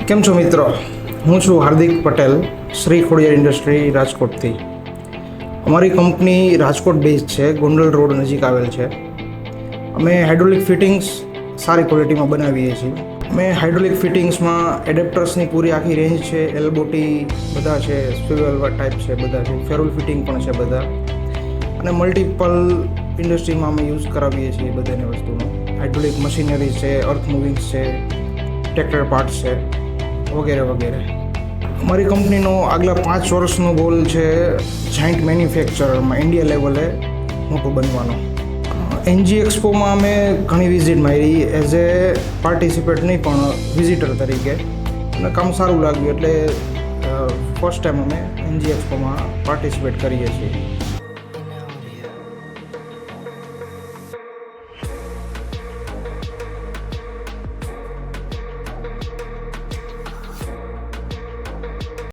કેમ છો મિત્રો? હું છું હાર્દિક પટેલ, શ્રી ખોડિયાર ઇન્ડસ્ટ્રી રાજકોટથી. અમારી કંપની રાજકોટ બેઝ છે, ગોંડલ રોડ નજીક આવેલ છે. અમે હાઇડ્રોલિક ફિટિંગ્સ સારી ક્વોલિટીમાં બનાવીએ છીએ. અમે હાઇડ્રોલિક ફિટિંગ્સમાં એડેપ્ટર્સની પૂરી આખી રેન્જ છે, એલ્બોટી બધા છે, સ્વિવેલ ટાઈપ છે બધા છે, ફેરોલ ફિટિંગ પણ છે બધા, અને મલ્ટિપલ ઇન્ડસ્ટ્રીમાં અમે યુઝ કરાવીએ છીએ બધાની વસ્તુનો. હાઇડ્રોલિક મશીનરી છે, અર્થ મૂવિંગ્સ છે, ટ્રેક્ટર પાર્ટ્સ છે વગેરે વગેરે. અમારી કંપનીનો આગલા 5 વર્ષનો ગોલ છે જાયન્ટ મેન્યુફેક્ચરમાં ઇન્ડિયા લેવલે મોટું બનવાનો. એનજી એક્સપોમાં અમે ઘણી વિઝિટ મારી એઝ એ પાર્ટિસિપેટ નહીં પણ વિઝિટર તરીકે, અને કામ સારું લાગ્યું એટલે ફર્સ્ટ ટાઈમ અમે એનજી એક્સપોમાં પાર્ટિસિપેટ કરીએ છીએ.